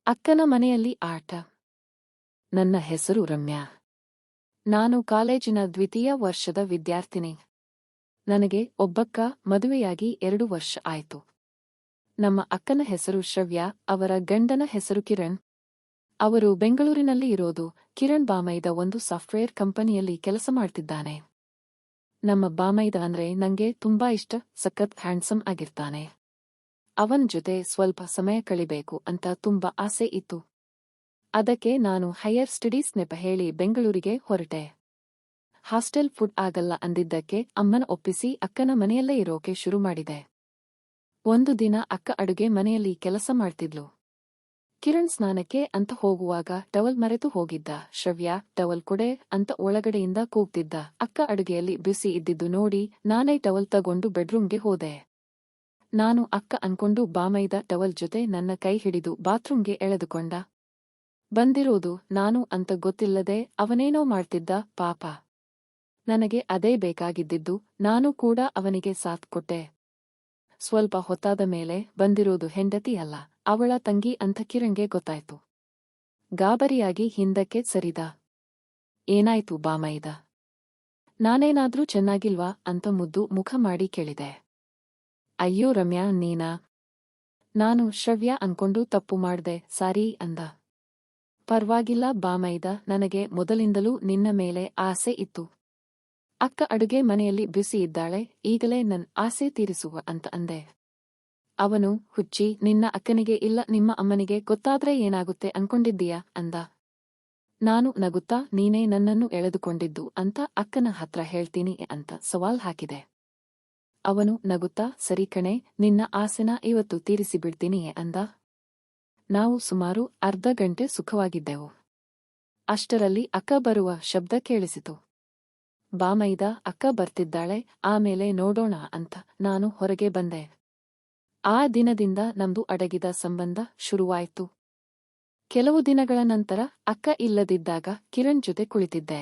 ಅಕ್ಕನ ಮನೆಯಲ್ಲಿ ಆಟ. ನನ್ನ ಹೆಸರು ರಮ್ಯಾ. ನಾನು ಕಾಲೇಜಿನ ದ್ವಿತೀಯ ವರ್ಷದ ವಿದ್ಯಾರ್ಥಿನಿ. ನನಗೆ ಒಬ್ಬಕ್ಕ ಮದುವೆಯಾಗಿ 2 ವರ್ಷ ಆಯ್ತು. ನಮ್ಮ ಅಕ್ಕನ ಹೆಸರು ಶ್ರವ್ಯ, ಅವರ ಗಂಡನ ಹೆಸರು ಕಿರಣ್. ಅವರು ಬೆಂಗಳೂರಿನಲ್ಲಿ ಇರೋದು. ಕಿರಣ್ ಬಾಮೈದ ಒಂದು ಸಾಫ್ಟ್ವೇರ್ ಕಂಪನಿಯಲ್ಲಿ ಕೆಲಸ ಮಾಡ್ತಿದ್ದಾನೆ. ನಮ್ಮ ಬಾಮೈದ ಅಂದ್ರೆ ನಂಗೆ ತುಂಬಾ ಇಷ್ಟ. ಸಖತ್ ಹ್ಯಾಂಡ್ಸಮ್ ಆಗಿರ್ತಾನೆ. ಅವನ್ ಜೊತೆ ಸ್ವಲ್ಪ ಸಮಯ ಕಳಿಬೇಕು ಅಂತ ತುಂಬಾ ಆಸೆ ಇತ್ತು. ಅದಕ್ಕೆ ನಾನು ಹೈಯರ್ ಸ್ಟಡೀಸ್ ನೆಪ ಹೇಳಿ ಬೆಂಗಳೂರಿಗೆ ಹೊರಟೆ. ಹಾಸ್ಟೆಲ್ ಫುಡ್ ಆಗಲ್ಲ ಅಂದಿದ್ದಕ್ಕೆ ಅಮ್ಮನ ಒಪ್ಪಿಸಿ ಅಕ್ಕನ ಮನೆಯಲ್ಲೇ ಇರೋಕೆ ಶುರು ಮಾಡಿದೆ. ಒಂದು ದಿನ ಅಕ್ಕ ಅಡುಗೆ ಮನೆಯಲ್ಲಿ ಕೆಲಸ ಮಾಡ್ತಿದ್ಲು. ಕಿರಣ್ ಸ್ನಾನಕ್ಕೆ ಅಂತ ಹೋಗುವಾಗ ಟವಲ್ ಮರೆತು ಹೋಗಿದ್ದ. ಶ್ರವ್ಯ, ಟವಲ್ ಕೊಡೆ ಅಂತ ಒಳಗಡೆಯಿಂದ ಕೂಗ್ತಿದ್ದ. ಅಕ್ಕ ಅಡುಗೆಯಲ್ಲಿ ಬಿಸಿ ಇದ್ದಿದ್ದು ನೋಡಿ ನಾನೇ ಟವಲ್ ತಗೊಂಡು ಬೆಡ್ರೂಮ್ಗೆ ಹೋದೆ. ನಾನು ಅಕ್ಕ ಅನ್ಕೊಂಡು ಬಾಮೈದ ಟವಲ್ ಜೊತೆ ನನ್ನ ಕೈ ಹಿಡಿದು ಬಾತ್ರೂಮ್ಗೆ ಎಳೆದುಕೊಂಡ. ಬಂದಿರೋದು ನಾನು ಅಂತ ಗೊತ್ತಿಲ್ಲದೆ ಅವನೇನೋ ಮಾಡ್ತಿದ್ದ ಪಾಪ. ನನಗೆ ಅದೇ ಬೇಕಾಗಿದ್ದಿದ್ದು. ನಾನು ಕೂಡ ಅವನಿಗೆ ಸಾಥ್ ಕೊಟ್ಟೆ. ಸ್ವಲ್ಪ ಹೊತ್ತಾದ ಮೇಲೆ ಬಂದಿರೋದು ಹೆಂಡತಿ ಅಲ್ಲ, ಅವಳ ತಂಗಿ ಅಂತ ಕಿರಣ್ಗೆ ಗೊತ್ತಾಯ್ತು. ಗಾಬರಿಯಾಗಿ ಹಿಂದಕ್ಕೆ ಸರಿದ. ಏನಾಯ್ತು ಬಾಮೈದ? ನಾನೇನಾದ್ರೂ ಚೆನ್ನಾಗಿಲ್ವಾ ಅಂತ ಮುದ್ದು ಮುಖ ಮಾಡಿ ಕೇಳಿದೆ. ಅಯ್ಯೋ ರಮ್ಯಾ, ನೀನಾ? ನಾನು ಶ್ರವ್ಯ ಅನ್ಕೊಂಡು ತಪ್ಪು ಮಾಡ್ದೆ, ಸಾರಿ ಅಂದ. ಪರ್ವಾಗಿಲ್ಲ ಬಾಮೈದ, ನನಗೆ ಮೊದಲಿಂದಲೂ ನಿನ್ನ ಮೇಲೆ ಆಸೆ ಇತ್ತು. ಅಕ್ಕ ಅಡುಗೆ ಮನೆಯಲ್ಲಿ ಬಿಸಿ ಇದ್ದಾಳೆ, ಈಗಲೇ ನನ್ ಆಸೆ ತೀರಿಸುವ ಅಂತ ಅಂದೆ. ಅವನು, ಹುಚ್ಚಿ, ನಿನ್ನ ಅಕ್ಕನಿಗೆ ಇಲ್ಲ ನಿಮ್ಮ ಅಮ್ಮನಿಗೆ ಗೊತ್ತಾದ್ರೆ ಏನಾಗುತ್ತೆ ಅನ್ಕೊಂಡಿದ್ದೀಯಾ ಅಂದ. ನಾನು ನಗುತ್ತಾ, ನೀನೇ ನನ್ನನ್ನು ಎಳೆದುಕೊಂಡಿದ್ದು ಅಂತ ಅಕ್ಕನ ಹತ್ರ ಹೇಳ್ತೀನಿ ಅಂತ ಸವಾಲ್ ಹಾಕಿದೆ. ಅವನು ನಗುತ್ತಾ, ಸರಿ ಕಣೆ, ನಿನ್ನ ಆಸೆನ ಇವತ್ತು ತೀರಿಸಿಬಿಡ್ತೀನಿ ಅಂದ. ನಾವು ಸುಮಾರು ಅರ್ಧ ಗಂಟೆ ಸುಖವಾಗಿದ್ದೆವು. ಅಷ್ಟರಲ್ಲಿ ಅಕ್ಕ ಬರುವ ಶಬ್ದ ಕೇಳಿಸಿತು. ಬಾಮೈದ, ಅಕ್ಕ ಬರ್ತಿದ್ದಾಳೆ, ಆಮೇಲೆ ನೋಡೋಣ ಅಂತ ನಾನು ಹೊರಗೆ ಬಂದೆ. ಆ ದಿನದಿಂದ ನಮ್ದು ಅಡಗಿದ ಸಂಬಂಧ ಶುರುವಾಯ್ತು. ಕೆಲವು ದಿನಗಳ ನಂತರ ಅಕ್ಕ ಇಲ್ಲದಿದ್ದಾಗ ಕಿರಣ್ ಜೊತೆ ಕುಳಿತಿದ್ದೆ.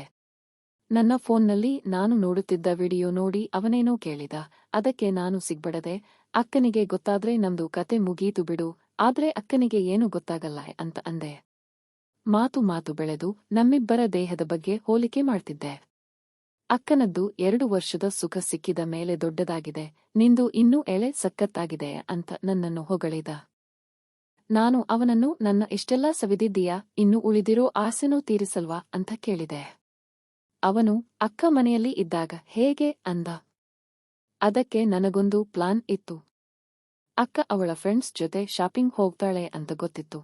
ನನ್ನ ಫೋನ್ನಲ್ಲಿ ನಾನು ನೋಡುತ್ತಿದ್ದ ವಿಡಿಯೋ ನೋಡಿ ಅವನೇನೋ ಕೇಳಿದ. ಅದಕ್ಕೆ ನಾನು ಸಿಗ್ಬಡದೆ, ಅಕ್ಕನಿಗೆ ಗೊತ್ತಾದ್ರೆ ನಮ್ದು ಕತೆ ಮುಗೀತು ಬಿಡು, ಆದ್ರೆ ಅಕ್ಕನಿಗೆ ಏನು ಗೊತ್ತಾಗಲ್ಲ ಅಂತ ಅಂದೆ. ಮಾತು ಬೆಳೆದು ನಮ್ಮಿಬ್ಬರ ದೇಹದ ಬಗ್ಗೆ ಹೋಲಿಕೆ ಮಾಡ್ತಿದ್ದೆ. ಅಕ್ಕನದ್ದು 2 ವರ್ಷದ ಸುಖ ಸಿಕ್ಕಿದ ಮೇಲೆ ದೊಡ್ಡದಾಗಿದೆ, ನಿಂದು ಇನ್ನೂ ಎಳೆ ಸಖತ್ತಾಗಿದೆ ಅಂತ ನನ್ನನ್ನು ಹೊಗಳಿದ. ನಾನು ಅವನನ್ನು, ನನ್ನ ಇಷ್ಟೆಲ್ಲ ಸವಿದಿದ್ದೀಯಾ, ಇನ್ನು ಉಳಿದಿರೋ ಆಸೆನೂ ತೀರಿಸಲ್ವಾ ಅಂತ ಕೇಳಿದೆ. ಅವನು, ಅಕ್ಕ ಮನೆಯಲ್ಲಿ ಇದ್ದಾಗ ಹೇಗೆ ಅಂದ. ಅದಕ್ಕೆ ನನಗೊಂದು ಪ್ಲಾನ್ ಇತ್ತು. ಅಕ್ಕ ಅವಳ ಫ್ರೆಂಡ್ಸ್ ಜೊತೆ ಶಾಪಿಂಗ್ ಹೋಗ್ತಾಳೆ ಅಂತ ಗೊತ್ತಿತ್ತು.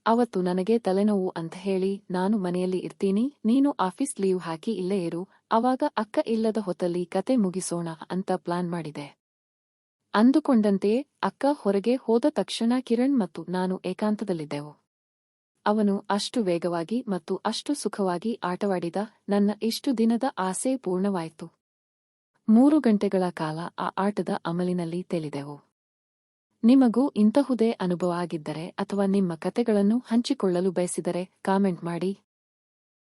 ಅವತ್ತು ನನಗೆ ತಲೆನೋವು ಅಂತ ಹೇಳಿ ನಾನು ಮನೆಯಲ್ಲಿ ಇರ್ತೀನಿ, ನೀನು ಆಫೀಸ್ ಲೀವ್ ಹಾಕಿ ಇಲ್ಲೇ ಇರು, ಅವಾಗ ಅಕ್ಕ ಇಲ್ಲದ ಹೊತ್ತಲ್ಲಿ ಕತೆ ಮುಗಿಸೋಣ ಅಂತ ಪ್ಲಾನ್ ಮಾಡಿದೆ. ಅಂದುಕೊಂಡಂತೆಯೇ ಅಕ್ಕ ಹೊರಗೆ ಹೋದ ತಕ್ಷಣ ಕಿರಣ್ ಮತ್ತು ನಾನು ಏಕಾಂತದಲ್ಲಿದ್ದೆವು. ಅವನು ಅಷ್ಟು ವೇಗವಾಗಿ ಮತ್ತು ಅಷ್ಟು ಸುಖವಾಗಿ ಆಟವಾಡಿದ. ನನ್ನ ಇಷ್ಟು ದಿನದ ಆಸೆ ಪೂರ್ಣವಾಯಿತು. 3 ಗಂಟೆಗಳ ಕಾಲ ಆ ಆಟದ ಅಮಲಿನಲ್ಲಿ ತೇಲಿದೆವು. ನಿಮಗೂ ಇಂತಹುದೇ ಅನುಭವ ಆಗಿದ್ದರೆ ಅಥವಾ ನಿಮ್ಮ ಕತೆಗಳನ್ನು ಹಂಚಿಕೊಳ್ಳಲು ಬಯಸಿದರೆ ಕಾಮೆಂಟ್ ಮಾಡಿ.